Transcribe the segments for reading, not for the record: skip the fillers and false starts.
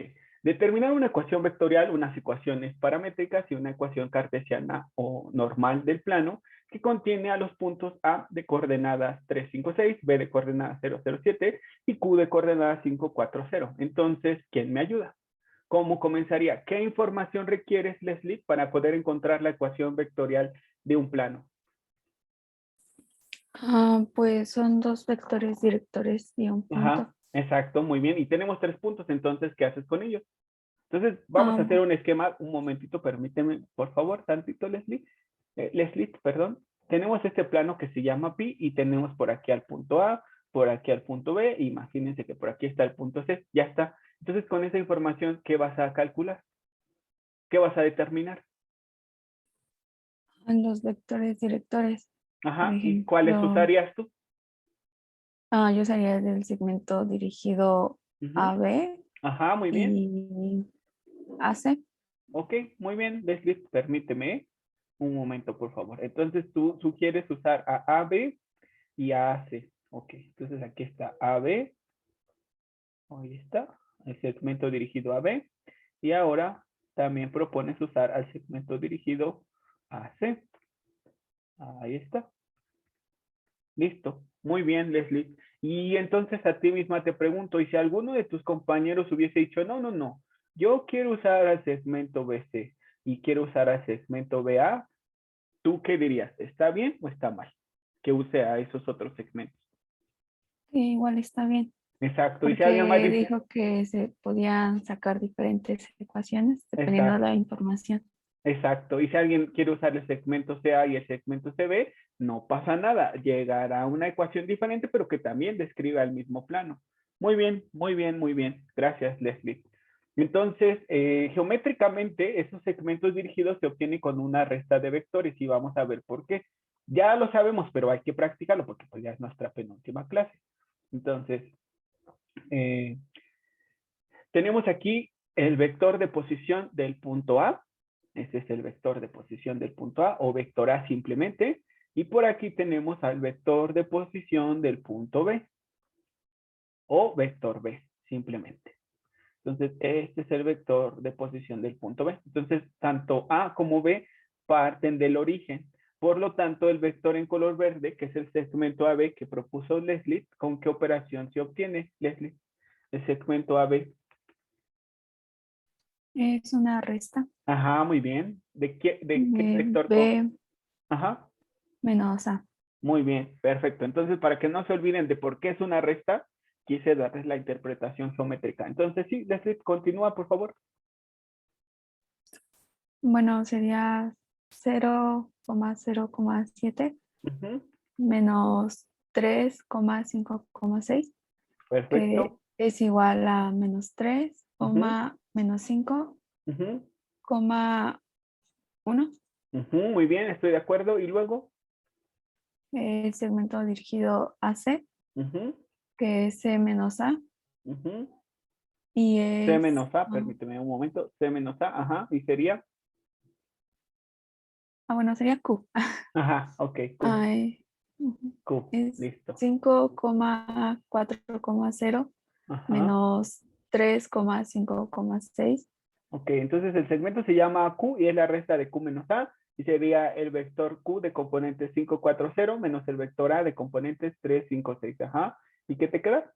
dice, determinar una ecuación vectorial, unas ecuaciones paramétricas y una ecuación cartesiana o normal del plano que contiene a los puntos A de coordenadas 3, 5, 6, B de coordenadas 0, 0, 7 y Q de coordenadas 5, 4, 0. Entonces, ¿quién me ayuda? ¿Cómo comenzaría? ¿Qué información requieres, Leslie, para poder encontrar la ecuación vectorial de un plano? Pues son dos vectores directores y un punto. Ajá, exacto, muy bien. Y tenemos 3 puntos, entonces, ¿qué haces con ellos? Entonces, vamos a Ah, hacer un esquema. Un momentito, permíteme, por favor, tantito, Leslie. Leslie, perdón. Tenemos este plano que se llama pi y tenemos por aquí al punto A, por aquí al punto B. Imagínense que por aquí está el punto C. Ya está. Entonces, con esa información, ¿qué vas a calcular? ¿Qué vas a determinar? los vectores directores, por Ajá. ¿Y cuáles ejemplo, usarías tú? yo usaría del segmento dirigido Ujú. AB Ajá, muy bien. y AC. Ok, muy bien, Leslie, permíteme un momento, por favor. Entonces, tú sugieres usar a AB y a AC. Ok, entonces aquí está AB. Ahí está, el segmento dirigido a B. Y ahora también propones usar al segmento dirigido a C. Ahí está. Listo. Muy bien, Leslie. Y entonces a ti misma te pregunto, ¿y si alguno de tus compañeros hubiese dicho, no, no, no, yo quiero usar al segmento BC y quiero usar al segmento BA, ¿tú qué dirías? ¿Está bien o está mal que use a esos otros segmentos? Que igual está bien, Exacto. Y si alguien más porque dice, dijo que se podían sacar diferentes ecuaciones dependiendo de exacto. la información. Exacto. Y si alguien quiere usar el segmento CA y el segmento CB, no pasa nada. Llegará a una ecuación diferente, pero que también describa el mismo plano. Muy bien, muy bien, muy bien. Gracias, Leslie. Entonces, geométricamente, esos segmentos dirigidos se obtienen con una resta de vectores y vamos a ver por qué. Ya lo sabemos, pero hay que practicarlo porque pues, ya es nuestra penúltima clase. Entonces, eh, tenemos aquí el vector de posición del punto A. Ese es el vector de posición del punto A o vector A simplemente. Y por aquí tenemos al vector de posición del punto B o vector B simplemente. Entonces, este es el vector de posición del punto B. Entonces, tanto A como B parten del origen. Por lo tanto, el vector en color verde, que es el segmento AB que propuso Leslie, ¿con qué operación se obtiene, Leslie? El segmento AB. Es una resta Ajá, muy bien. De qué de vector? B Ajá, menos A. muy bien, perfecto. Entonces, para que no se olviden de por qué es una resta, quise darles la interpretación geométrica. Entonces, sí, Leslie, continúa, por favor. Bueno, sería 0,0,7 Ujú, menos 3,5,6, que perfecto. es igual a menos 3, Ujú, menos 5, ujú, 1. ujú, muy bien, estoy de acuerdo. Y luego, El segmento dirigido a C, ujú, que es C menos A, ujú, y C es, menos A, permíteme un momento. C menos A, ajá, y sería, bueno, sería Q. ajá, ok, Q, Ay, ujú. Q, Es listo. 5,4,0 Ajá, menos 3,5,6. ok, entonces el segmento se llama Q y es la resta de Q menos A y sería el vector Q de componentes 5, 4, 0 menos el vector A de componentes 3, 5, 6. Ajá. ¿Y qué te queda?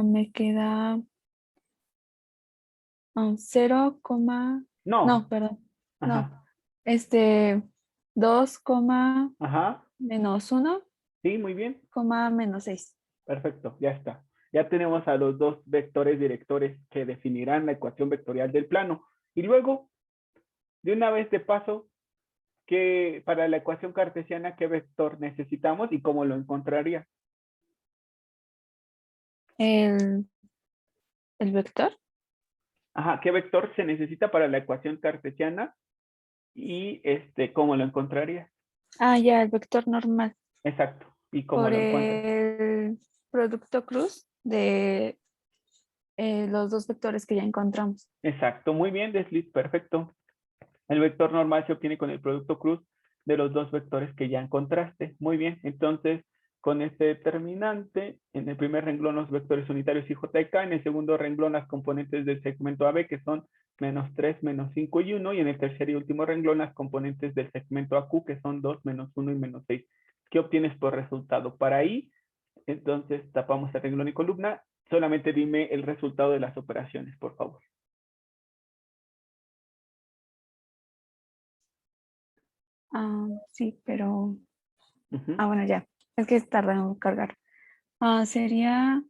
Me queda 0, no, No. perdón, no, Ajá. este 2, Ajá. menos 1, Sí, muy bien. menos 6. Perfecto, ya está. Ya tenemos a los dos vectores directores que definirán la ecuación vectorial del plano. Y luego, de una vez de paso, que para la ecuación cartesiana, ¿qué vector necesitamos y cómo lo encontraría? El, el vector. Ajá, ¿qué vector se necesita para la ecuación cartesiana y cómo lo encontraría? Ya, el vector normal. Exacto. ¿Y cómo Por lo encuentras? el producto cruz de los dos vectores que ya encontramos. Exacto. Muy bien, Desliz. Perfecto. El vector normal se obtiene con el producto cruz de los dos vectores que ya encontraste. Muy bien. Entonces, con este determinante. En el primer renglón los vectores unitarios y j y k, en el segundo renglón las componentes del segmento AB, que son -3, -5 y 1, y en el tercer y último renglón las componentes del segmento AQ, que son 2, -1 y -6. ¿Qué obtienes por resultado? Para ahí, entonces tapamos el renglón y columna. Solamente dime el resultado de las operaciones, por favor. Sí, pero... Ujú. bueno, ya. Es que tarda en cargar. Sería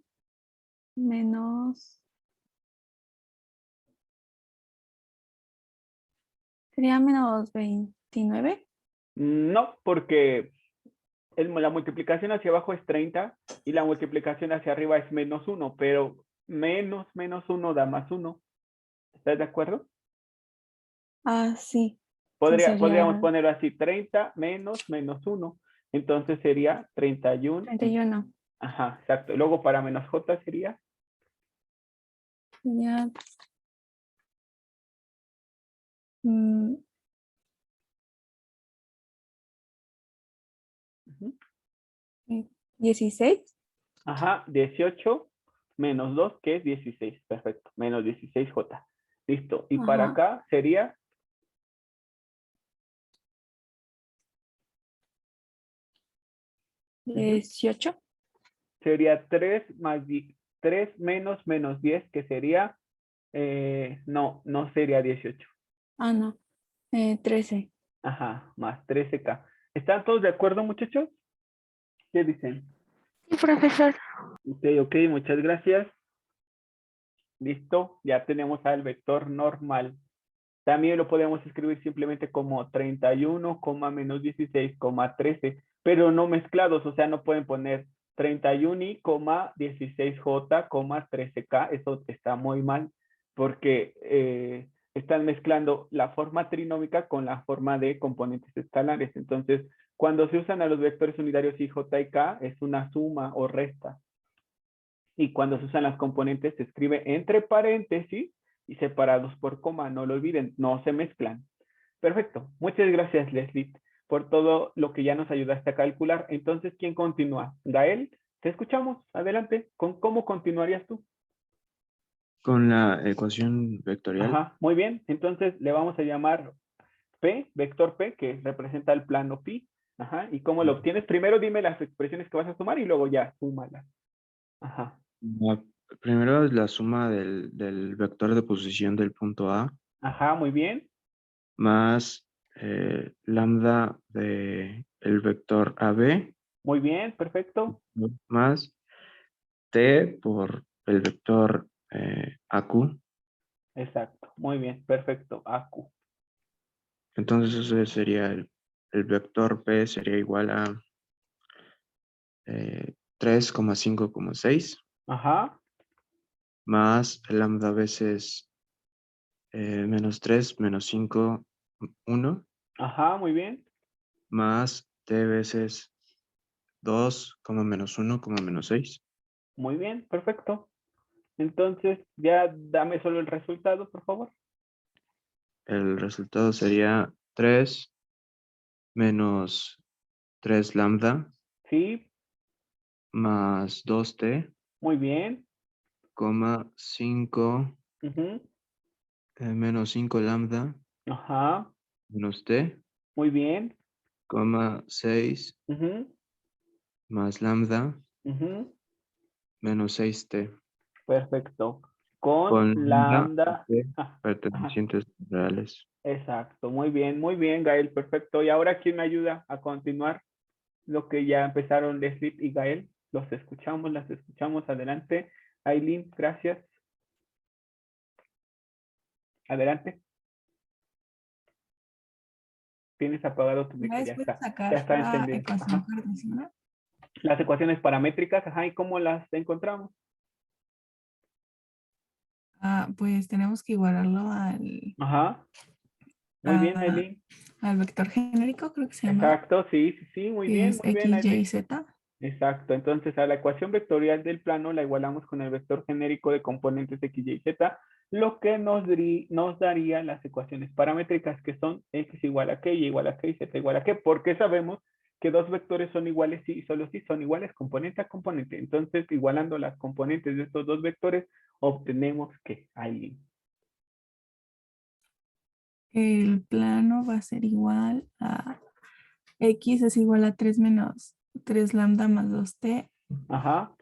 menos... Sería menos 29. No, porque la multiplicación hacia abajo es 30 y la multiplicación hacia arriba es -1, pero -1 da +1. ¿Estás de acuerdo? Sí. Sí, Podríamos sería ponerlo así, 30 menos -1. Entonces sería 31. 31. Ajá, exacto. Luego para menos j sería. Sería 16. Ajá, 18 menos 2, que es 16. Perfecto, menos 16j. Listo. Y para Ajá. acá sería 18. sería 3 más 3 menos -10, que sería, no sería 18. No. 13. Ajá, más 13k. ¿Están todos de acuerdo, muchachos? ¿Qué dicen? Sí, profesor. Ok, muchas gracias. Listo, ya tenemos al vector normal. También lo podemos escribir simplemente como 31, -16, 13, pero no mezclados, o sea, no pueden poner 31 y 16j, 13k, eso está muy mal, porque están mezclando la forma trinómica con la forma de componentes escalares. Entonces, cuando se usan a los vectores unitarios i, j y k, es una suma o resta. Y cuando se usan las componentes, se escribe entre paréntesis y separados por coma. No lo olviden, no se mezclan. Perfecto. Muchas gracias, Leslie, por todo lo que ya nos ayudaste a calcular. Entonces, ¿quién continúa? Gael, te escuchamos. Adelante. ¿Cómo continuarías tú? Con la ecuación vectorial. Ajá, muy bien. Entonces, le vamos a llamar P, vector P, que representa el plano pi. Ajá, ¿y cómo lo obtienes? Primero dime las expresiones que vas a sumar y luego ya, súmalas. Ajá. La- Primero es la suma del vector de posición del punto A Ajá, muy bien. más lambda de el vector AB Muy bien, perfecto. más T por el vector AQ. Exacto, muy bien, perfecto. AQ. Entonces ese sería el vector P sería igual a 3,5,6 Ajá, más lambda veces -3 -5 1 ajá, muy bien. más T veces 2, -1, -6. Muy bien, perfecto. Entonces, ya dame solo el resultado, por favor. El resultado sería 3 menos 3 lambda Sí, más 2t, muy bien. 5 Ujú, menos 5 lambda ajá, menos t, muy bien. 6 Ujú, más lambda ujú, menos 6t, perfecto. Con con lambda y lambda. t Ajá, pertenecientes reales. exacto. Muy bien, Gael, perfecto. Y ahora, ¿quién me ayuda a continuar lo que ya empezaron Leslie y Gael? Los escuchamos, las escuchamos. Adelante. Aileen, gracias. Adelante. Tienes apagado tu micro, Después de ya sacar está la encendido. ecuación Ajá. cartesiana, Las ecuaciones paramétricas, ajá, ¿y cómo las encontramos? pues tenemos que igualarlo al, Ajá, muy bien, a- Aileen. al vector genérico, creo que se llamaba, Exacto, sí, sí, sí, que es muy bien, x, y, Aileen. z. Exacto, entonces a la ecuación vectorial del plano la igualamos con el vector genérico de componentes x, y, z, lo que nos daría las ecuaciones paramétricas, que son x igual a k, y igual a k, y z igual a k, porque sabemos que dos vectores son iguales sí y solo si son iguales componente a componente. Entonces, igualando las componentes de estos dos vectores, obtenemos que hay. El plano va a ser igual a X es igual a 3 menos 3 lambda más 2t. Ajá,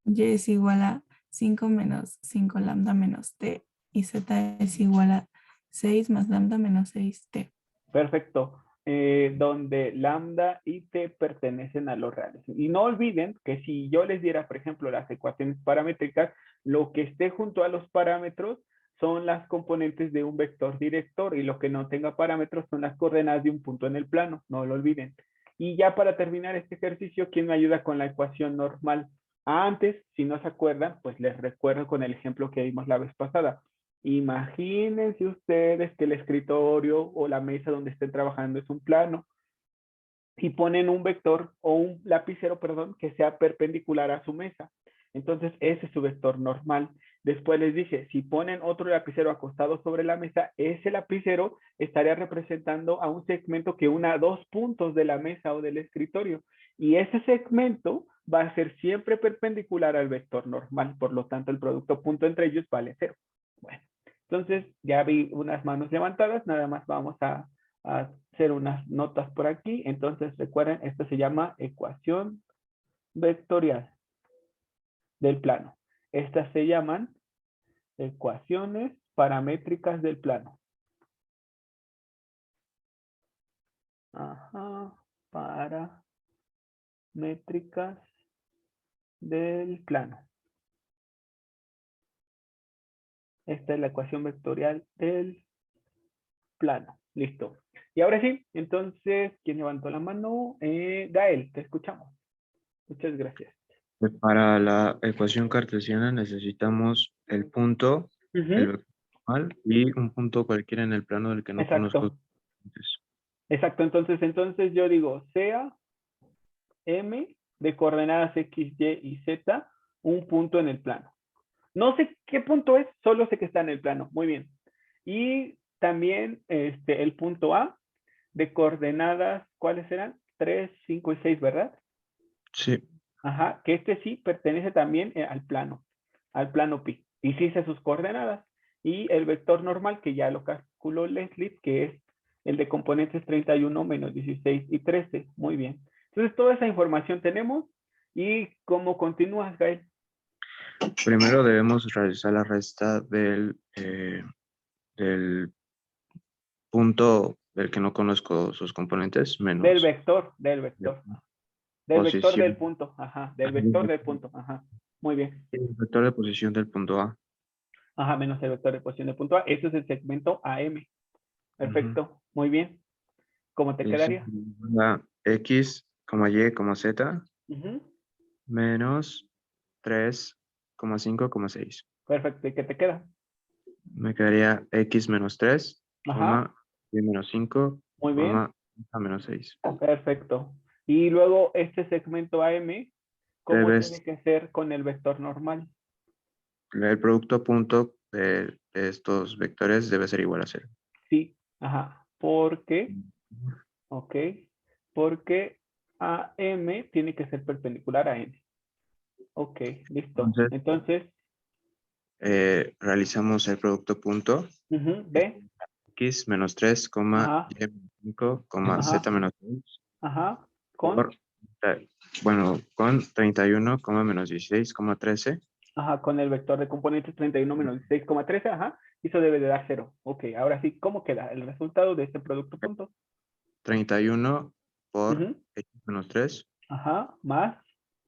Y es igual a 5 menos 5 lambda menos t. Y z es igual a 6 más lambda menos 6t. perfecto. Donde lambda y t pertenecen a los reales. Y no olviden que si yo les diera, por ejemplo, las ecuaciones paramétricas, lo que esté junto a los parámetros son las componentes de un vector director y lo que no tenga parámetros son las coordenadas de un punto en el plano, no lo olviden. Y ya para terminar este ejercicio, ¿quién me ayuda con la ecuación normal? Antes, si no se acuerdan, pues les recuerdo con el ejemplo que vimos la vez pasada. Imagínense ustedes que el escritorio o la mesa donde estén trabajando es un plano y ponen un vector o un lapicero, perdón, que sea perpendicular a su mesa. Entonces, ese es su vector normal. Después les dije, si ponen otro lapicero acostado sobre la mesa, ese lapicero estaría representando a un segmento que una dos puntos de la mesa o del escritorio. Y ese segmento va a ser siempre perpendicular al vector normal. Por lo tanto, el producto punto entre ellos vale 0. Bueno, entonces ya vi unas manos levantadas. Nada más vamos a hacer unas notas por aquí. Entonces, recuerden, esto se llama ecuación vectorial del plano. Estas se llaman ecuaciones paramétricas del plano. Ajá, paramétricas del plano. Esta es la ecuación vectorial del plano. Listo. Y ahora sí, entonces, ¿quién levantó la mano? Gael, te escuchamos. Muchas gracias. Para la ecuación cartesiana necesitamos el punto, el Ujú. vector normal y un punto cualquiera en el plano del que no conozco. Exacto. Exacto. Entonces yo digo, sea M de coordenadas X, Y y Z, un punto en el plano. No sé qué punto es, solo sé que está en el plano. Muy bien. Y también el punto A de coordenadas, ¿cuáles serán? 3, 5 y 6, ¿verdad? Sí, Ajá, que este sí pertenece también al plano pi. Y sí sé sus coordenadas. Y el vector normal, que ya lo calculó Leslie, que es el de componentes 31 menos 16 y 13. Muy bien. Entonces, toda esa información tenemos. ¿Y cómo continúas, Gael? primero debemos realizar la resta del punto del que no conozco sus componentes, Del menos vector, la del vector del posición, punto, ajá, del vector del punto, ajá. Muy bien. el vector de posición del punto A. Ajá, menos el vector de posición de punto A. Ese es el segmento AM. Ujú. Perfecto, muy bien. ¿Cómo te Y eso quedaría? da X, Y, Z, Ujú. menos 3,5,6. Perfecto, ¿y qué te queda? Me quedaría X menos 3, Ajá, Y menos 5, muy bien. A menos 6. Perfecto. Y luego este segmento AM, ¿cómo tiene Debes, que ser con el vector normal? el producto punto de estos vectores debe ser igual a 0. Sí, ajá. Porque, ok, porque AM tiene que ser perpendicular a N. Ok, listo. Entonces, Entonces, realizamos el producto punto ¿ve? X menos 3, Ajá, Y menos 5, Z ajá, menos 6 ajá, por, bueno, con 31, menos 16, 13, con el vector de componentes 31 menos 16,13, ajá, y eso debe de dar 0. Ok, ahora sí, ¿cómo queda el resultado de este producto punto? 31 por Ujú, X menos 3 ajá, más,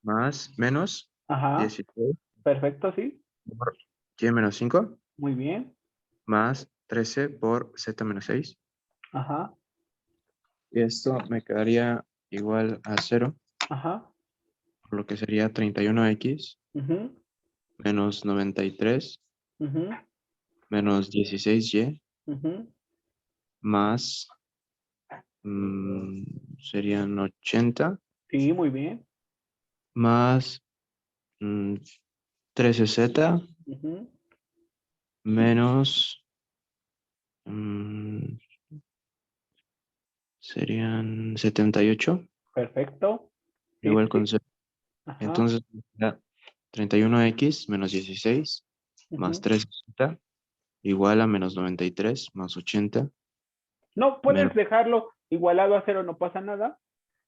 más menos ajá, 16 perfecto, sí, por Y menos 5 muy bien, más 13 por Z menos 6. ajá, Y esto me quedaría igual a 0, ajá, por lo que sería 31X ujú, menos 93 ujú, menos 16Y ujú, más mm, serían 80 sí, muy bien, más mm, 13Z ujú, menos mm, serían 78 Perfecto. Sí, Igual sí. concepto. Ajá. Entonces, da 31x menos 16 más Ujú. 3z igual a menos 93 más 80 No, menos puedes dejarlo igualado a 0, no pasa nada.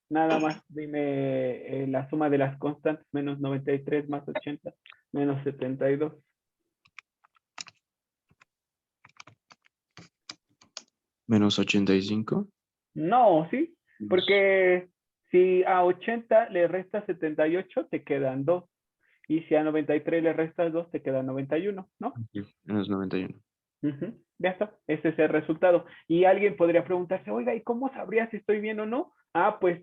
Nada más dime la suma de las constantes, menos 93 más 80, menos 72. menos 85. No, sí, porque si a 80 le restas 78, te quedan 2. Y si a 93 le restas 2, te queda 91, ¿no? Menos 91. Ujú, ya está, ese es el resultado. Y alguien podría preguntarse, oiga, ¿y cómo sabría si estoy bien o no? Ah, pues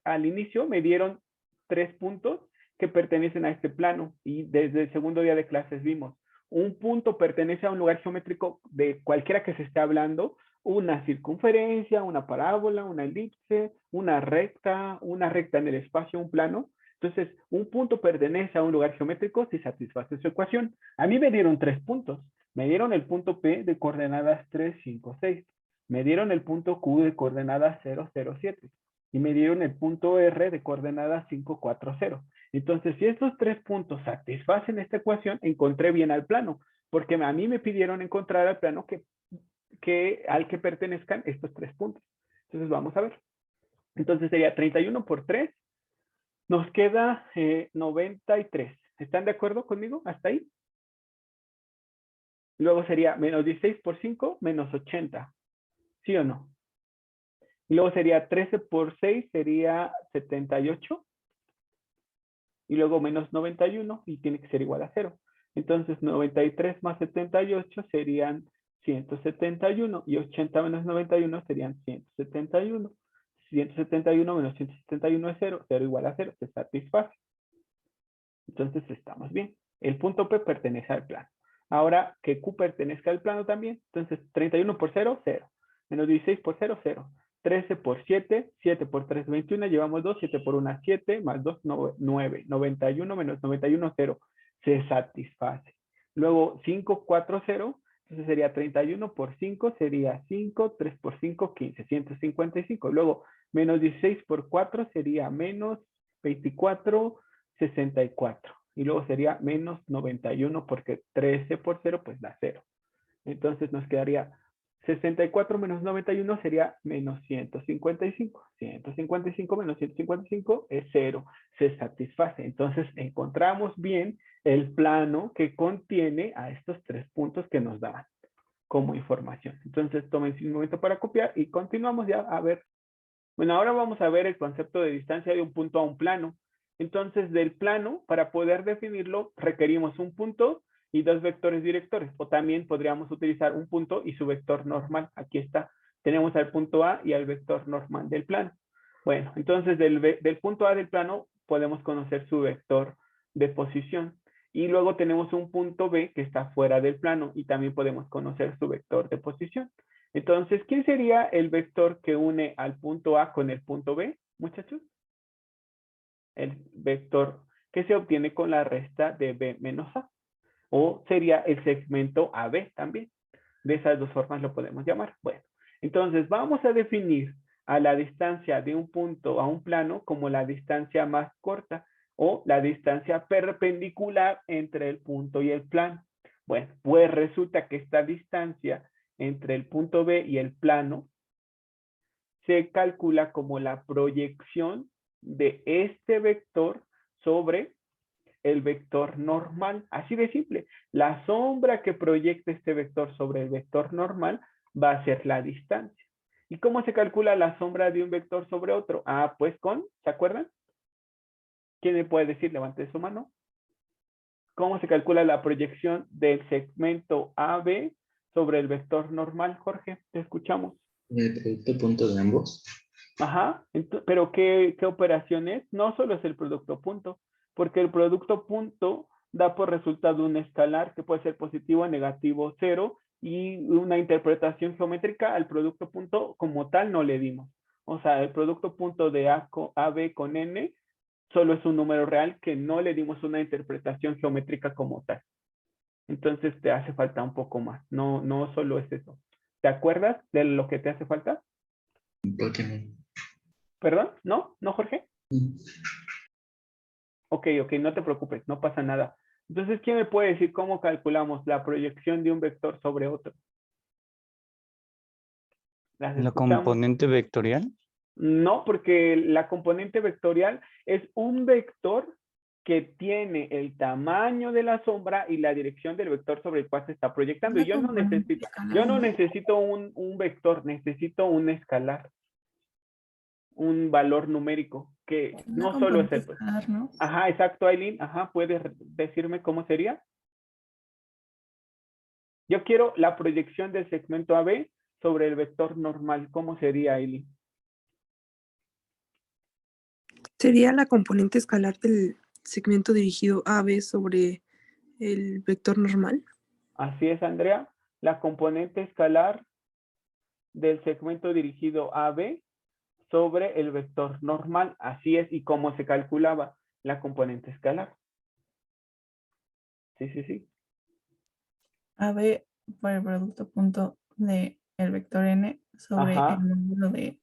al inicio me dieron 3 puntos que pertenecen a este plano y desde el segundo día de clases vimos, un punto pertenece a un lugar geométrico de cualquiera que se esté hablando, una circunferencia, una parábola, una elipse, una recta en el espacio, un plano. Entonces, un punto pertenece a un lugar geométrico si satisface su ecuación. A mí me dieron 3 puntos. Me dieron el punto P de coordenadas 3, 5, 6. Me dieron el punto Q de coordenadas 0, 0, 7. Y me dieron el punto R de coordenadas 5, 4, 0. Entonces, si estos 3 puntos satisfacen esta ecuación, encontré bien al plano. Porque a mí me pidieron encontrar al plano al que pertenezcan estos 3 puntos. Entonces, vamos a ver. Entonces, sería 31 por 3. Nos queda 93. ¿Están de acuerdo conmigo hasta ahí? Luego sería menos 16 por 5, menos 80. ¿Sí o no? Y luego sería 13 por 6, sería 78. Y luego menos 91 y tiene que ser igual a 0. Entonces 93 más 78 serían 171 y 80 menos 91 serían 171. 171 menos 171 es 0, 0 igual a 0, se satisface. Entonces estamos bien. El punto P pertenece al plano. Ahora que Q pertenezca al plano también, entonces 31 por 0, 0. Menos 16 por 0, 0. 13 por 7, 7 por 3, 21, llevamos 2, 7 por 1, 7, más 2, 9. 91 menos 91, 0. Se satisface. Luego 5, 4, 0. Entonces sería 31 por 5, sería 5, 3 por 5, 15, 155. Luego menos 16 por 4 sería menos 24, 64. Y luego sería menos 91 porque 13 por 0 pues da 0. Entonces nos quedaría 64 menos 91 sería menos 155. 155 menos 155 es 0. Se satisface. Entonces encontramos bien el plano que contiene a estos 3 puntos que nos daban como información. Entonces tomen un momento para copiar y continuamos ya a ver. Bueno, ahora vamos a ver el concepto de distancia de un punto a un plano. Entonces, del plano, para poder definirlo, requerimos un punto y 2 vectores directores. O también podríamos utilizar un punto y su vector normal. Aquí está. Tenemos al punto A y al vector normal del plano. Bueno, entonces del punto A del plano podemos conocer su vector de posición. Y luego tenemos un punto B que está fuera del plano y también podemos conocer su vector de posición. Entonces, ¿quién sería el vector que une al punto A con el punto B, muchachos? El vector que se obtiene con la resta de B menos A. O sería el segmento AB también. De esas dos formas lo podemos llamar. Bueno, entonces vamos a definir a la distancia de un punto a un plano como la distancia más corta o la distancia perpendicular entre el punto y el plano. Bueno, pues resulta que esta distancia entre el punto B y el plano se calcula como la proyección de este vector sobre el vector normal. Así de simple. La sombra que proyecta este vector sobre el vector normal va a ser la distancia. ¿Y cómo se calcula la sombra de un vector sobre otro? Ah, pues ¿se acuerdan? ¿Quién me puede decir? Levante su mano. ¿Cómo se calcula la proyección del segmento AB sobre el vector normal, Jorge? Te escuchamos. El producto punto de ambos. Ajá, pero ¿qué operación es? No solo es el producto punto, porque el producto punto da por resultado un escalar que puede ser positivo, negativo, cero, y una interpretación geométrica al producto punto como tal no le dimos. O sea, el producto punto de AB con N solo es un número real que no le dimos una interpretación geométrica como tal. Entonces te hace falta un poco más. No, no solo es eso. ¿Te acuerdas de lo que te hace falta? ¿Por qué no? ¿Perdón? ¿No? ¿No, Jorge? Ok, no te preocupes, no pasa nada. Entonces, ¿quién me puede decir cómo calculamos la proyección de un vector sobre otro? ¿Las ¿La escuchamos? componente vectorial? No, porque la componente vectorial es un vector que tiene el tamaño de la sombra y la dirección del vector sobre el cual se está proyectando. Y yo no necesito un vector, necesito un escalar, un valor numérico, que no solo es el... escalar, ¿no? Ajá, exacto, Aileen. Ajá, ¿puedes decirme cómo sería? Yo quiero la proyección del segmento AB sobre el vector normal. ¿Cómo sería, Aileen? Sería la componente escalar del segmento dirigido AB sobre el vector normal. Así es, Andrea. La componente escalar del segmento dirigido AB sobre el vector normal. Así es. ¿Y cómo se calculaba la componente escalar? Sí. AB por el producto punto de el vector n sobre Ajá. el módulo de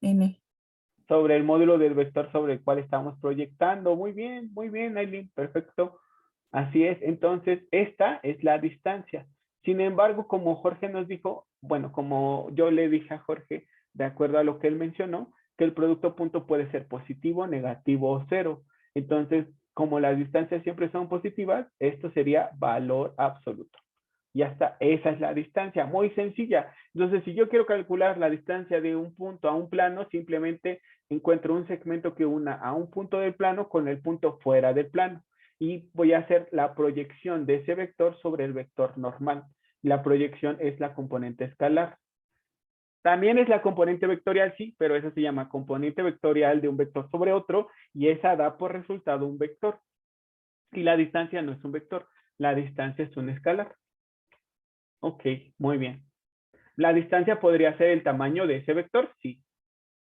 n. Sobre el módulo del vector sobre el cual estamos proyectando. Muy bien, Aileen. Perfecto. Así es. Entonces, esta es la distancia. Sin embargo, como Jorge nos dijo, bueno, como yo le dije a Jorge, de acuerdo a lo que él mencionó, que el producto punto puede ser positivo, negativo o cero. Entonces, como las distancias siempre son positivas, esto sería valor absoluto. Ya está, esa es la distancia, muy sencilla. Entonces, si yo quiero calcular la distancia de un punto a un plano, simplemente encuentro un segmento que una a un punto del plano con el punto fuera del plano. Y voy a hacer la proyección de ese vector sobre el vector normal. La proyección es la componente escalar. También es la componente vectorial, sí, pero esa se llama componente vectorial de un vector sobre otro y esa da por resultado un vector. Y la distancia no es un vector, la distancia es un escalar. Ok, muy bien. ¿La distancia podría ser el tamaño de ese vector? Sí.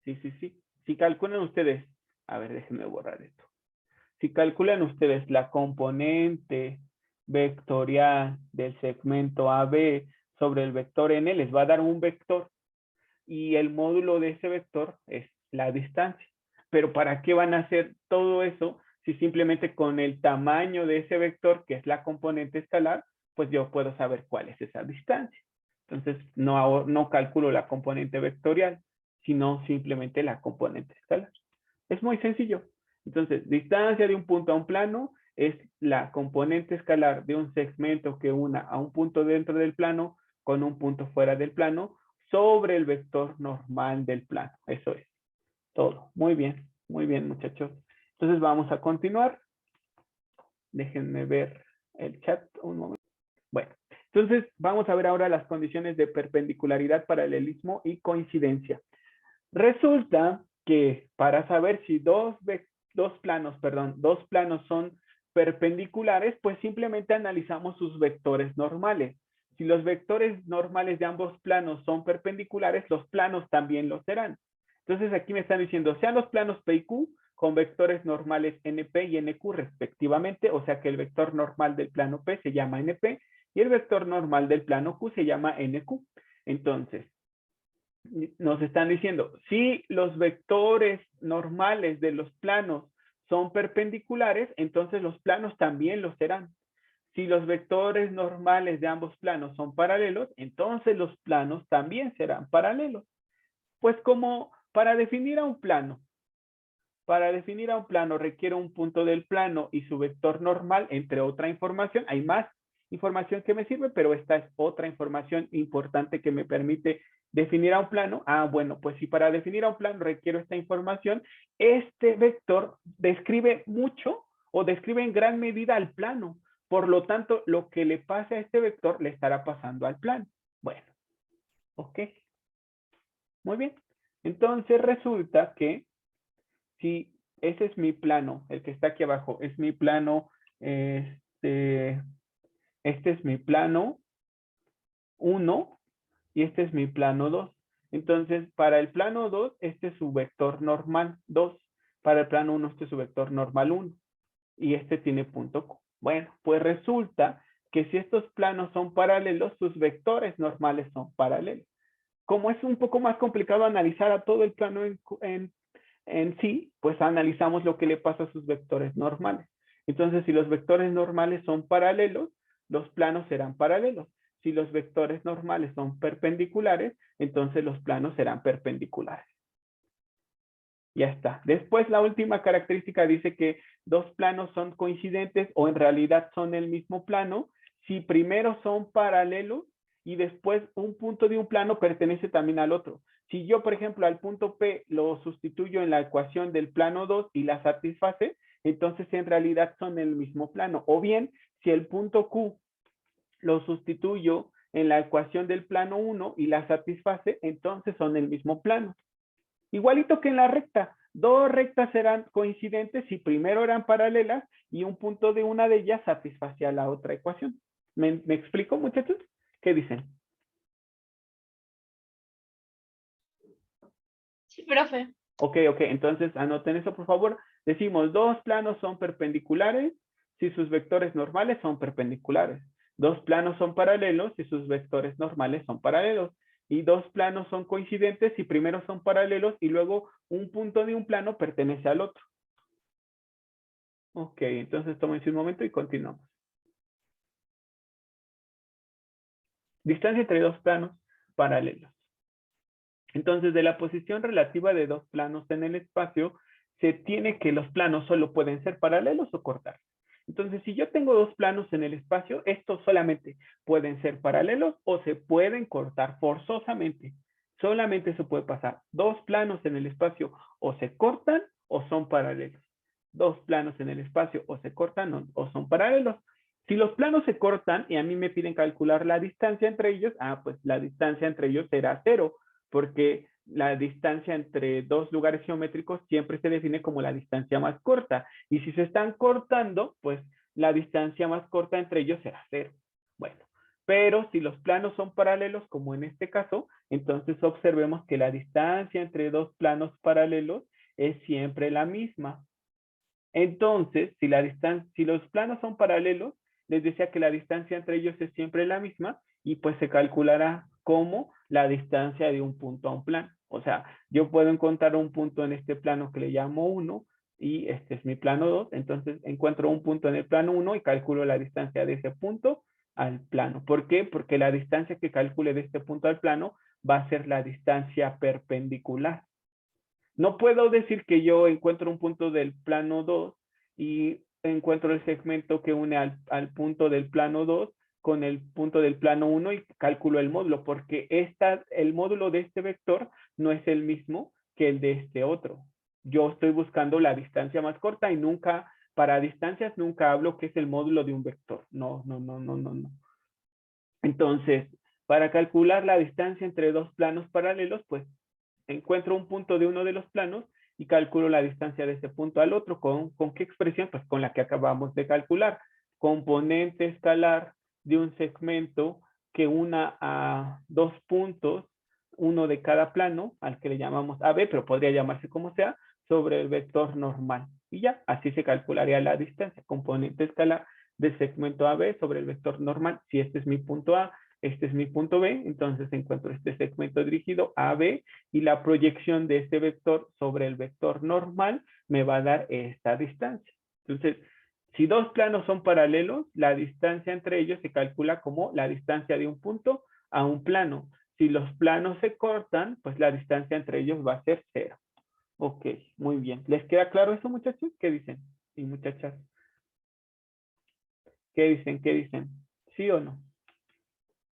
Si calculan ustedes, a ver, déjenme borrar esto. Si calculan ustedes la componente vectorial del segmento AB sobre el vector n, les va a dar un vector y el módulo de ese vector es la distancia. Pero ¿para qué van a hacer todo eso si simplemente con el tamaño de ese vector, que es la componente escalar, pues yo puedo saber cuál es esa distancia? Entonces, no calculo la componente vectorial, sino simplemente la componente escalar. Es muy sencillo. Entonces, distancia de un punto a un plano es la componente escalar de un segmento que una a un punto dentro del plano con un punto fuera del plano sobre el vector normal del plano. Eso es todo. Muy bien, muchachos. Entonces vamos a continuar. Déjenme ver el chat un momento. Bueno, entonces vamos a ver ahora las condiciones de perpendicularidad, paralelismo y coincidencia. Resulta que para saber si dos planos son perpendiculares, pues simplemente analizamos sus vectores normales. Si los vectores normales de ambos planos son perpendiculares, los planos también lo serán. Entonces aquí me están diciendo, sean los planos P y Q con vectores normales NP y NQ respectivamente, o sea que el vector normal del plano P se llama NP y el vector normal del plano Q se llama NQ. Entonces, nos están diciendo, si los vectores normales de los planos son perpendiculares, entonces los planos también lo serán. Si los vectores normales de ambos planos son paralelos, entonces los planos también serán paralelos. Pues como para definir a un plano requiere un punto del plano y su vector normal, entre otra información. Hay más información que me sirve, pero esta es otra información importante que me permite definir a un plano. Bueno, pues si para definir a un plano requiero esta información, este vector describe mucho o describe en gran medida al plano. Por lo tanto, lo que le pase a este vector le estará pasando al plano. Bueno, ok. Muy bien. Entonces resulta que si ese es mi plano, el que está aquí abajo, es mi plano, este es mi plano 1 y este es mi plano 2. Entonces, para el plano 2, este es su vector normal 2. Para el plano 1, este es su vector normal 1. Y este tiene punto Q. Bueno, pues resulta que si estos planos son paralelos, sus vectores normales son paralelos. Como es un poco más complicado analizar a todo el plano en sí, pues analizamos lo que le pasa a sus vectores normales. Entonces, si los vectores normales son paralelos, los planos serán paralelos. Si los vectores normales son perpendiculares, entonces los planos serán perpendiculares. Ya está. Después, la última característica dice que dos planos son coincidentes o en realidad son el mismo plano si primero son paralelos y después un punto de un plano pertenece también al otro. Si yo, por ejemplo, al punto P lo sustituyo en la ecuación del plano 2 y la satisface, entonces en realidad son el mismo plano. O bien, si el punto Q lo sustituyo en la ecuación del plano 1 y la satisface, entonces son el mismo plano. Igualito que en la recta, dos rectas serán coincidentes si primero eran paralelas y un punto de una de ellas satisfacía la otra ecuación. ¿Me explico, muchachos? ¿Qué dicen? Sí, profe. Ok, entonces anoten eso, por favor. Decimos, dos planos son perpendiculares si sus vectores normales son perpendiculares. Dos planos son paralelos si sus vectores normales son paralelos. Y dos planos son coincidentes si primero son paralelos y luego un punto de un plano pertenece al otro. Ok, entonces tómense un momento y continuamos. Distancia entre dos planos paralelos. Entonces, de la posición relativa de dos planos en el espacio, se tiene que los planos solo pueden ser paralelos o cortar. Entonces, si yo tengo dos planos en el espacio, estos solamente pueden ser paralelos o se pueden cortar forzosamente. Solamente se puede pasar dos planos en el espacio o se cortan o son paralelos. Dos planos en el espacio o se cortan o son paralelos. Si los planos se cortan y a mí me piden calcular la distancia entre ellos, pues la distancia entre ellos será 0, porque la distancia entre dos lugares geométricos siempre se define como la distancia más corta. Y si se están cortando, pues la distancia más corta entre ellos será 0. Bueno, pero si los planos son paralelos, como en este caso, entonces observemos que la distancia entre dos planos paralelos es siempre la misma. Entonces, si los planos son paralelos, les decía que la distancia entre ellos es siempre la misma y pues se calculará como la distancia de un punto a un plano. O sea, yo puedo encontrar un punto en este plano que le llamo 1 y este es mi plano 2. Entonces encuentro un punto en el plano 1 y calculo la distancia de ese punto al plano. ¿Por qué? Porque la distancia que calcule de este punto al plano va a ser la distancia perpendicular. No puedo decir que yo encuentro un punto del plano 2 y encuentro el segmento que une al punto del plano 2 con el punto del plano 1 y calculo el módulo, porque el módulo de este vector no es el mismo que el de este otro. Yo estoy buscando la distancia más corta y nunca, para distancias, nunca hablo que es el módulo de un vector. No. Entonces, para calcular la distancia entre dos planos paralelos, pues encuentro un punto de uno de los planos y calculo la distancia de ese punto al otro. ¿Con qué expresión? Pues con la que acabamos de calcular. Componente escalar de un segmento que una a dos puntos, uno de cada plano, al que le llamamos AB, pero podría llamarse como sea, sobre el vector normal. Y ya, así se calcularía la distancia. Componente escalar del segmento AB sobre el vector normal. Si este es mi punto A, este es mi punto B, entonces encuentro este segmento dirigido AB y la proyección de este vector sobre el vector normal me va a dar esta distancia. Entonces, si dos planos son paralelos, la distancia entre ellos se calcula como la distancia de un punto a un plano. Si los planos se cortan, pues la distancia entre ellos va a ser 0. Ok, muy bien. ¿Les queda claro eso, muchachos? ¿Qué dicen? Y muchachas. ¿Qué dicen? ¿Sí o no?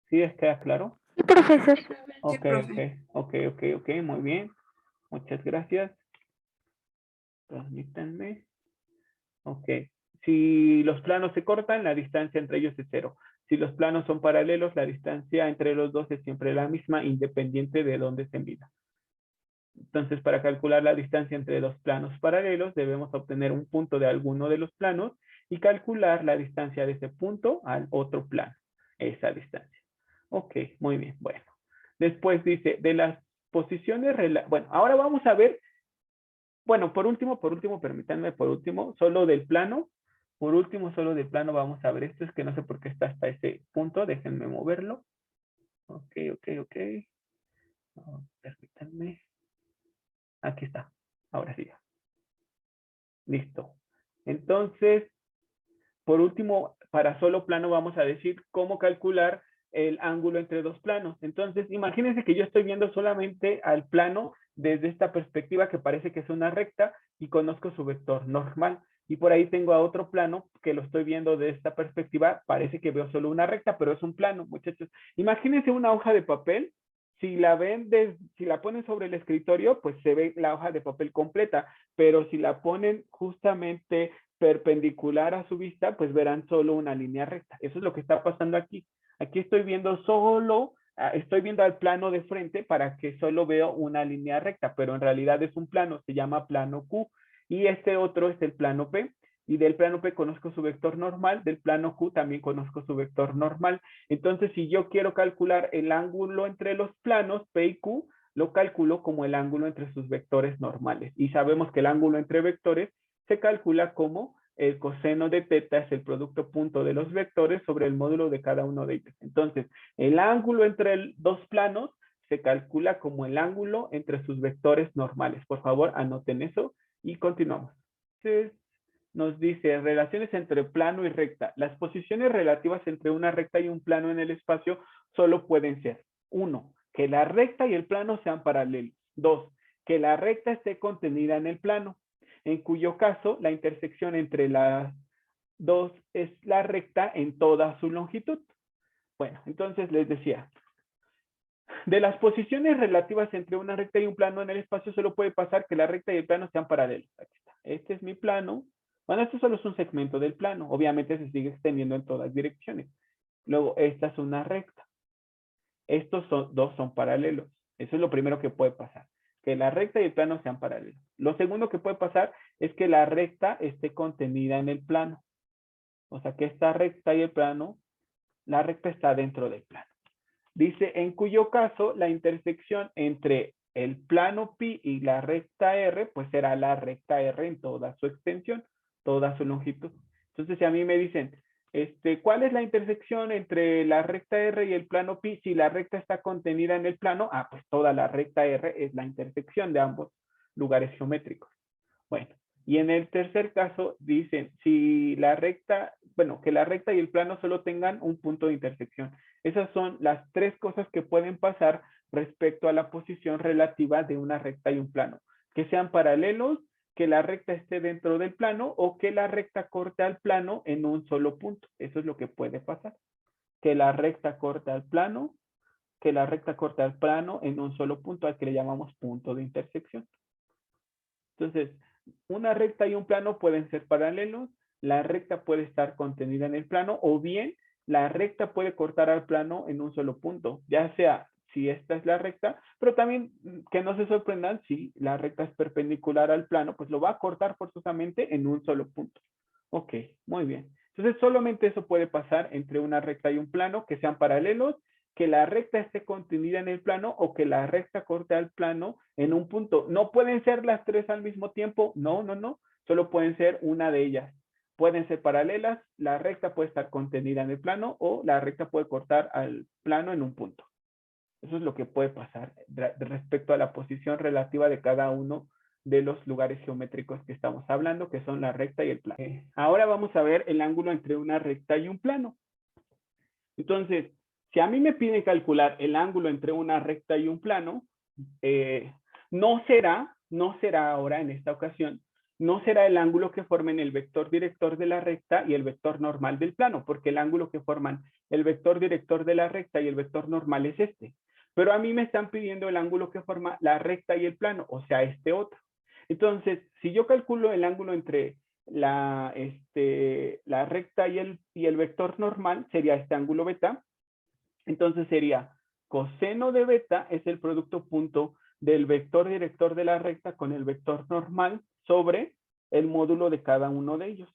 ¿Sí les queda claro? Sí, profesor. Ok, ok, muy bien. Muchas gracias. Permítanme. Ok. Si los planos se cortan, la distancia entre ellos es 0. Si los planos son paralelos, la distancia entre los dos es siempre la misma, independiente de dónde se mida. Entonces, para calcular la distancia entre dos planos paralelos, debemos obtener un punto de alguno de los planos y calcular la distancia de ese punto al otro plano. Esa distancia. Ok, muy bien. Bueno. Después dice, de las posiciones... Bueno, ahora vamos a ver... Bueno, por último, permítanme, solo del plano. Por último, solo del plano vamos a ver esto. Es que no sé por qué está hasta ese punto. Déjenme moverlo. Ok. No, permítanme. Aquí está. Ahora sí. Listo. Entonces, por último, para solo plano vamos a decir cómo calcular el ángulo entre dos planos. Entonces, imagínense que yo estoy viendo solamente al plano desde esta perspectiva que parece que es una recta y conozco su vector normal. Y por ahí tengo a otro plano que lo estoy viendo de esta perspectiva, parece que veo solo una recta, pero es un plano, muchachos. Imagínense una hoja de papel. Si la ven, si la ponen sobre el escritorio, pues se ve la hoja de papel completa, pero si la ponen justamente perpendicular a su vista, pues verán solo una línea recta. Eso es lo que está pasando aquí. Aquí estoy viendo estoy viendo al plano de frente para que solo veo una línea recta, pero en realidad es un plano, se llama plano Q, y este otro es el plano P, y del plano P conozco su vector normal, del plano Q también conozco su vector normal. Entonces, si yo quiero calcular el ángulo entre los planos P y Q, lo calculo como el ángulo entre sus vectores normales. Y sabemos que el ángulo entre vectores se calcula como el coseno de teta es el producto punto de los vectores sobre el módulo de cada uno de ellos. Entonces, el ángulo entre dos planos se calcula como el ángulo entre sus vectores normales. Por favor, anoten eso y continuamos. Entonces, nos dice relaciones entre plano y recta. Las posiciones relativas entre una recta y un plano en el espacio solo pueden ser: 1, que la recta y el plano sean paralelos; 2, que la recta esté contenida en el plano, en cuyo caso la intersección entre las dos es la recta en toda su longitud. Bueno, entonces les decía, de las posiciones relativas entre una recta y un plano en el espacio solo puede pasar que la recta y el plano sean paralelos. Aquí está. Este es mi plano. Bueno, esto solo es un segmento del plano. Obviamente se sigue extendiendo en todas direcciones. Luego, esta es una recta. Estos dos son paralelos. Eso es lo primero que puede pasar. Que la recta y el plano sean paralelos. Lo segundo que puede pasar es que la recta esté contenida en el plano. O sea, que esta recta y el plano, la recta está dentro del plano. Dice, en cuyo caso la intersección entre el plano pi y la recta r, pues será la recta r en toda su extensión, toda su longitud. Entonces, si a mí me dicen, ¿cuál es la intersección entre la recta r y el plano pi? Si la recta está contenida en el plano, pues toda la recta r es la intersección de ambos lugares geométricos. Bueno, y en el tercer caso dicen, si la recta, bueno, que la recta y el plano solo tengan un punto de intersección. Esas son las tres cosas que pueden pasar respecto a la posición relativa de una recta y un plano. Que sean paralelos, que la recta esté dentro del plano o que la recta corte al plano en un solo punto. Eso es lo que puede pasar. Que la recta corte al plano, que la recta corte al plano en un solo punto, al que le llamamos punto de intersección. Entonces, una recta y un plano pueden ser paralelos, la recta puede estar contenida en el plano o bien la recta puede cortar al plano en un solo punto, ya sea si esta es la recta, pero también que no se sorprendan si la recta es perpendicular al plano, pues lo va a cortar forzosamente en un solo punto. Ok, muy bien. Entonces solamente eso puede pasar entre una recta y un plano, que sean paralelos, que la recta esté contenida en el plano o que la recta corte al plano en un punto. ¿No pueden ser las tres al mismo tiempo? No, no, no. Solo pueden ser una de ellas. Pueden ser paralelas, la recta puede estar contenida en el plano o la recta puede cortar al plano en un punto. Eso es lo que puede pasar respecto a la posición relativa de cada uno de los lugares geométricos que estamos hablando, que son la recta y el plano. Ahora vamos a ver el ángulo entre una recta y un plano. Entonces, si a mí me piden calcular el ángulo entre una recta y un plano, no será ahora en esta ocasión, no será el ángulo que formen el vector director de la recta y el vector normal del plano, porque el ángulo que forman el vector director de la recta y el vector normal es este. Pero a mí me están pidiendo el ángulo que forma la recta y el plano, o sea, este otro. Entonces, si yo calculo el ángulo entre la recta y el vector normal, sería este ángulo beta. Entonces sería coseno de beta es el producto punto del vector director de la recta con el vector normal sobre el módulo de cada uno de ellos.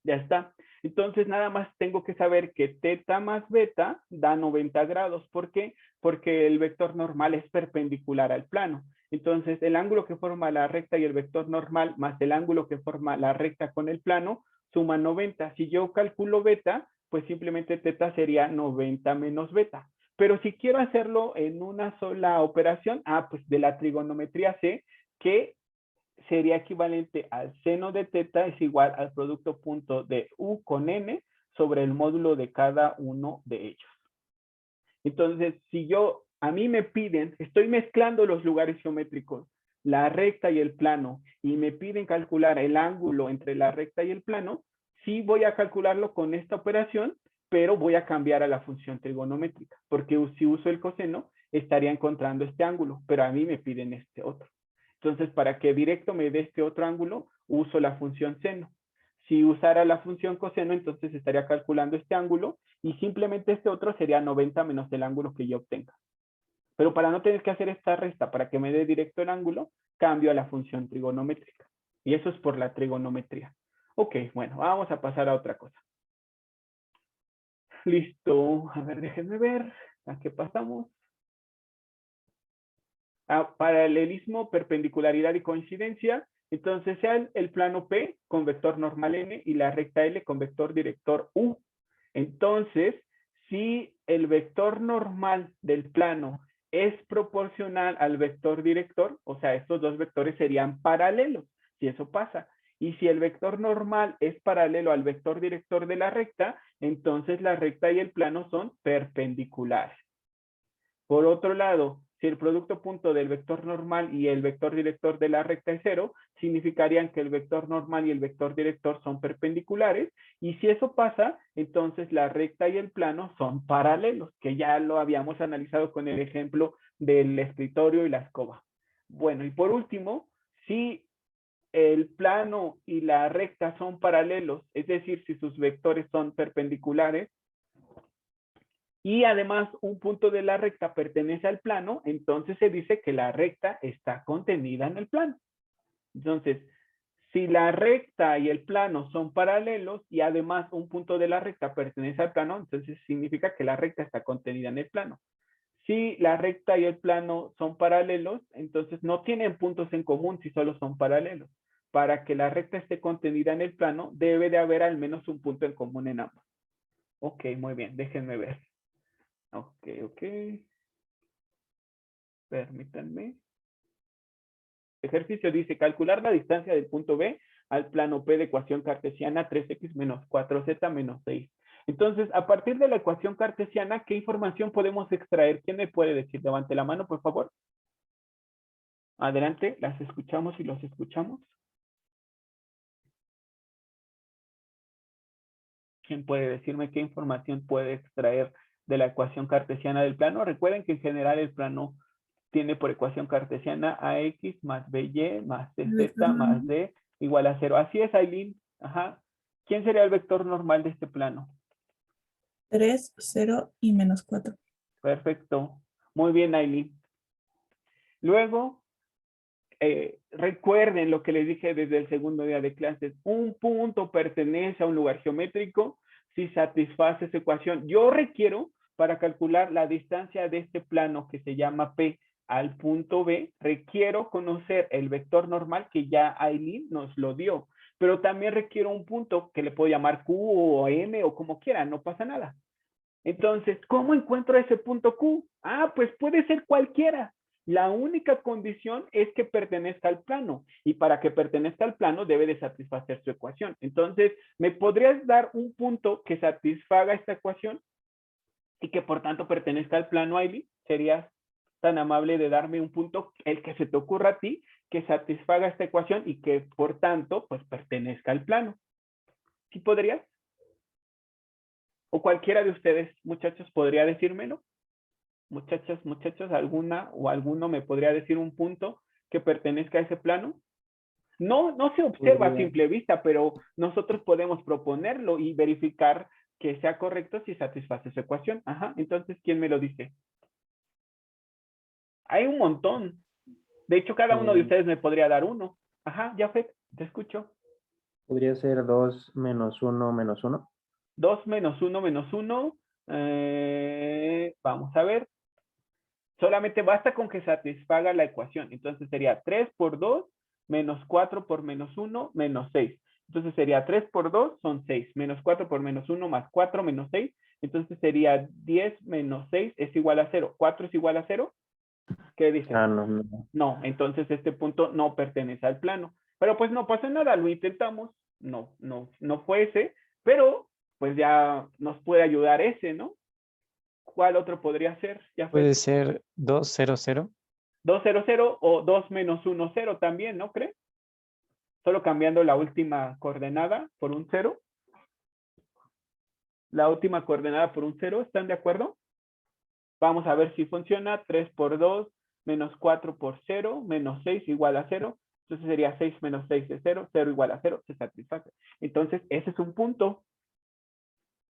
Ya está. Entonces nada más tengo que saber que teta más beta da 90 grados. ¿Por qué? Porque el vector normal es perpendicular al plano. Entonces el ángulo que forma la recta y el vector normal más el ángulo que forma la recta con el plano suma 90. Si yo calculo beta, pues simplemente teta sería 90 menos beta. Pero si quiero hacerlo en una sola operación, pues de la trigonometría sé que sería equivalente al seno de teta es igual al producto punto de U con N sobre el módulo de cada uno de ellos. Entonces, si a mí me piden, estoy mezclando los lugares geométricos, la recta y el plano, y me piden calcular el ángulo entre la recta y el plano, sí voy a calcularlo con esta operación, pero voy a cambiar a la función trigonométrica, porque si uso el coseno, estaría encontrando este ángulo, pero a mí me piden este otro. Entonces, para que directo me dé este otro ángulo, uso la función seno. Si usara la función coseno, entonces estaría calculando este ángulo y simplemente este otro sería 90 menos el ángulo que yo obtenga. Pero para no tener que hacer esta resta, para que me dé directo el ángulo, cambio a la función trigonométrica. Y eso es por la trigonometría. Ok, bueno, vamos a pasar a otra cosa. Listo. A ver, déjenme ver. ¿A qué pasamos? Paralelismo, perpendicularidad y coincidencia. Entonces sea el plano P con vector normal N y la recta L con vector director U. Entonces, si el vector normal del plano es proporcional al vector director, o sea, estos dos vectores serían paralelos, si eso pasa. Y si el vector normal es paralelo al vector director de la recta, entonces la recta y el plano son perpendiculares. Por otro lado, si el producto punto del vector normal y el vector director de la recta es 0, significarían que el vector normal y el vector director son perpendiculares, y si eso pasa, entonces la recta y el plano son paralelos, que ya lo habíamos analizado con el ejemplo del escritorio y la escoba. Bueno, y por último, si el plano y la recta son paralelos, es decir, si sus vectores son perpendiculares, y además un punto de la recta pertenece al plano, entonces se dice que la recta está contenida en el plano. Entonces, si la recta y el plano son paralelos y además un punto de la recta pertenece al plano, entonces significa que la recta está contenida en el plano. Si la recta y el plano son paralelos, entonces no tienen puntos en común si solo son paralelos. Para que la recta esté contenida en el plano, debe de haber al menos un punto en común en ambos. Ok, muy bien, déjenme ver. Ok. Permítanme. Ejercicio dice, calcular la distancia del punto B al plano P de ecuación cartesiana 3x menos 4z menos 6. Entonces, a partir de la ecuación cartesiana, ¿qué información podemos extraer? ¿Quién me puede decir? Levante la mano, por favor. Adelante, las escuchamos y los escuchamos. ¿Quién puede decirme qué información puede extraer de la ecuación cartesiana del plano? Recuerden que en general el plano tiene por ecuación cartesiana ax más by más cz más d igual a 0. Así es, Aileen. Ajá. ¿Quién sería el vector normal de este plano? 3, 0 y menos 4. Perfecto. Muy bien, Aileen. Luego, recuerden lo que les dije desde el segundo día de clases. Un punto pertenece a un lugar geométrico si satisface esa ecuación. Yo requiero, para calcular la distancia de este plano que se llama P al punto B, requiero conocer el vector normal que ya Aileen nos lo dio. Pero también requiero un punto que le puedo llamar Q o M o como quiera, no pasa nada. Entonces, ¿cómo encuentro ese punto Q? Pues puede ser cualquiera. La única condición es que pertenezca al plano. Y para que pertenezca al plano debe de satisfacer su ecuación. Entonces, ¿me podrías dar un punto que satisfaga esta ecuación? Y que por tanto pertenezca al plano, Aileen. ¿Serías tan amable de darme un punto, el que se te ocurra a ti, que satisfaga esta ecuación y que por tanto, pues pertenezca al plano? ¿Sí podrías? ¿O cualquiera de ustedes, muchachos, podría decírmelo? Muchachas, muchachos, ¿alguna o alguno me podría decir un punto que pertenezca a ese plano? No se observa a simple vista, pero nosotros podemos proponerlo y verificar que sea correcto si satisface su ecuación. Ajá, entonces, ¿quién me lo dice? Hay un montón. De hecho, cada uno de ustedes me podría dar uno. Ajá, Jafet, te escucho. Podría ser 2 menos 1 menos 1. 2 menos 1 menos 1. Vamos a ver. Solamente basta con que satisfaga la ecuación. Entonces sería 3 por 2 menos 4 por menos 1 menos 6. Entonces sería 3 por 2 son 6. Menos 4 por menos 1 más 4 menos 6. Entonces sería 10 menos 6 es igual a 0. ¿4 es igual a 0? ¿Qué dice? Ah, no, no. No, entonces este punto no pertenece al plano. Pero pues no pasa nada, lo intentamos. No fue ese, pero pues ya nos puede ayudar ese, ¿no? ¿Cuál otro podría ser? Ya fue Puede ser 2, 0, 0. 2, 0, 0 o 2 menos 1, 0 también, ¿no cree? Solo cambiando la última coordenada por un 0. La última coordenada por un 0, ¿están de acuerdo? Vamos a ver si funciona. 3 por 2 menos 4 por 0 menos 6 igual a 0. Entonces sería 6 menos 6 de 0, 0 igual a 0, se satisface. Entonces ese es un punto.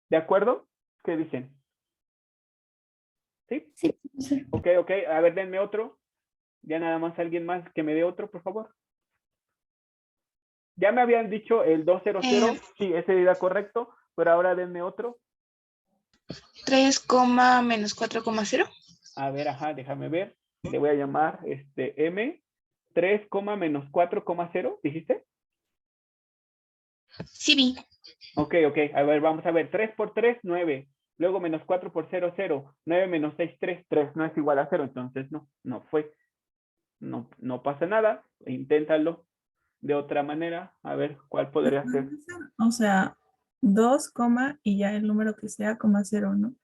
¿De acuerdo? ¿Qué dicen? ¿Sí? Sí, sí. Ok. A ver, denme otro. Ya nada más alguien más que me dé otro, por favor. Ya me habían dicho el 200. Sí, ese era correcto. Pero ahora denme otro. 3, menos 4,0. A ver, ajá, déjame ver. Le voy a llamar M. 3, menos 4,0, ¿dijiste? Sí, vi. Ok. A ver, vamos a ver. 3 por 3, 9. Luego menos 4 por 0, 0. 9 menos 6, 3. 3 no es igual a 0. Entonces no fue. No pasa nada. Inténtalo de otra manera. A ver, ¿cuál podría ser? O sea, 2, y ya el número que sea, 0, ¿no?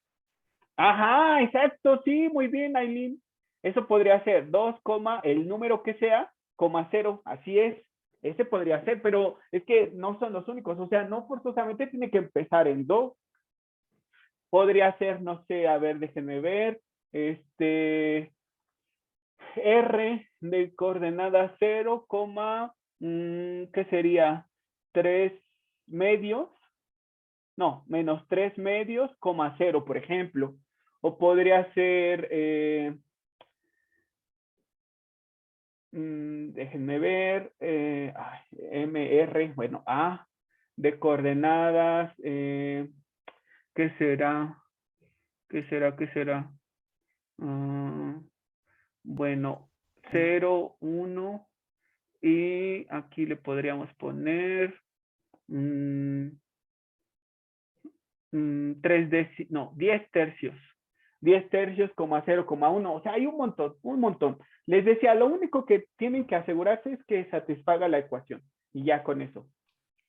Ajá, exacto. Sí, muy bien, Aileen. Eso podría ser 2, el número que sea, 0. Así es. Ese podría ser, pero es que no son los únicos. O sea, no forzosamente tiene que empezar en 2. Podría ser, no sé, a ver, déjenme ver. R de coordenada 0, ¿qué sería? 3 medios. No, menos 3 medios, 0, por ejemplo. O podría ser, déjenme ver, MR, bueno, A de coordenadas, ¿qué será? ¿Qué será? Bueno, 0, 1, y aquí le podríamos poner 10 tercios. 10 tercios, 0,1. O sea, hay un montón. Les decía, lo único que tienen que asegurarse es que satisfaga la ecuación. Y ya con eso.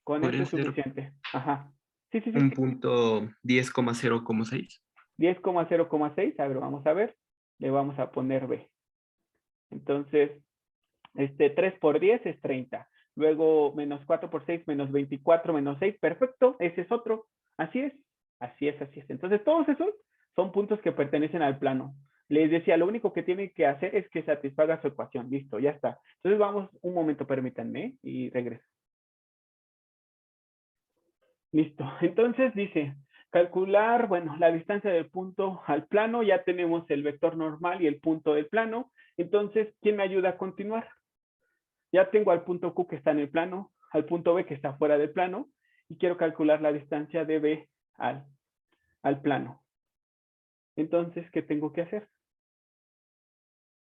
Con eso ¿Podría es ser suficiente. Ajá. Sí. un punto 10,0,6? 10,0,6. A ver, vamos a ver. Le vamos a poner B. Entonces, 3 por 10 es 30. Luego, menos 4 por 6, menos 24, menos 6. Perfecto. Ese es otro. Así es. Entonces, todos esos son puntos que pertenecen al plano. Les decía, lo único que tienen que hacer es que satisfaga su ecuación. Listo, ya está. Entonces, vamos un momento, permítanme, y regreso. Listo. Entonces, dice, calcular, bueno, la distancia del punto al plano. Ya tenemos el vector normal y el punto del plano. Entonces, ¿quién me ayuda a continuar? Ya tengo al punto Q que está en el plano, al punto B que está fuera del plano, y quiero calcular la distancia de B al plano. Entonces, ¿qué tengo que hacer?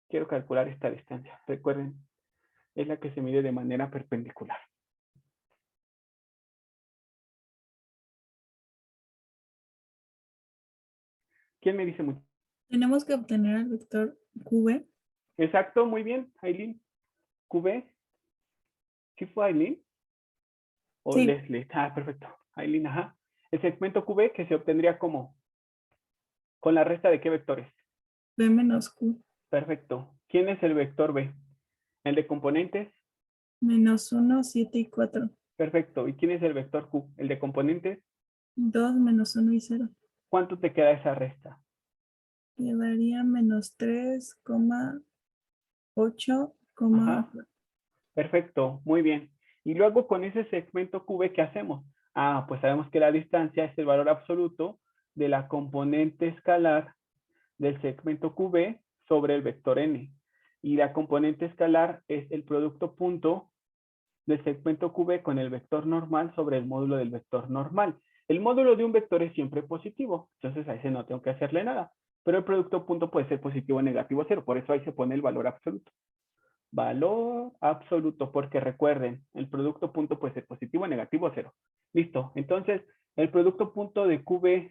Quiero calcular esta distancia. Recuerden, es la que se mide de manera perpendicular. ¿Quién me dice mucho? Tenemos que obtener el vector QB. Exacto, muy bien, Aileen. QB. ¿Sí fue Aileen? ¿O Sí. Leslie? Ah, perfecto. Aileen, ajá. El segmento QB que se obtendría como, ¿con la resta de qué vectores? B menos Q. Perfecto. ¿Quién es el vector B? ¿El de componentes? Menos 1, 7 y 4. Perfecto. ¿Y quién es el vector Q? ¿El de componentes? 2, menos 1 y 0. ¿Cuánto te queda esa resta? Quedaría menos 3, 8, Ajá. Perfecto, muy bien. Y luego con ese segmento QB, ¿qué hacemos? Ah, pues sabemos que la distancia es el valor absoluto de la componente escalar del segmento QB sobre el vector n. Y la componente escalar es el producto punto del segmento QB con el vector normal sobre el módulo del vector normal. El módulo de un vector es siempre positivo, entonces a ese no tengo que hacerle nada. Pero el producto punto puede ser positivo o negativo 0, por eso ahí se pone el valor absoluto. Valor absoluto, porque recuerden, el producto punto puede ser positivo o negativo 0. Listo, entonces el producto punto de QB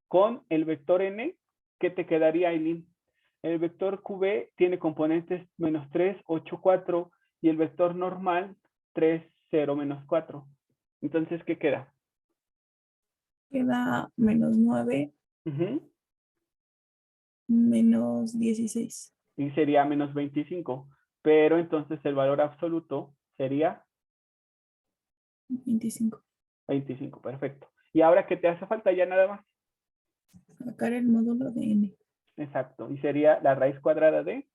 con el vector n, ¿qué te quedaría, Aileen? El vector QB tiene componentes menos 3, 8, 4 y el vector normal 3, 0, menos 4. Entonces, ¿qué queda? Queda menos 9, Ujú. menos 16. Y sería menos 25. Pero entonces el valor absoluto sería 25. 25. Perfecto. ¿Y ahora qué te hace falta? Ya nada más. Sacar el módulo de n. Exacto. Y sería la raíz cuadrada de...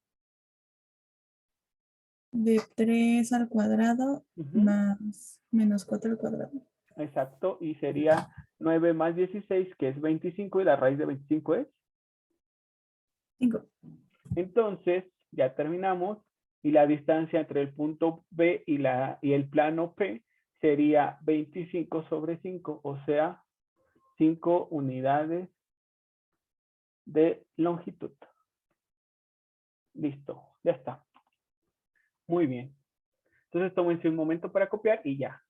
De 3 al cuadrado Ujú. más menos 4 al cuadrado. Exacto. Y sería 9 más 16, que es 25. Y la raíz de 25 es... 5. Entonces, ya terminamos. Y la distancia entre el punto B y el plano P sería 25 sobre 5. O sea, 5 unidades de longitud. Listo. Ya está. Muy bien. Entonces tómense un momento para copiar y ya.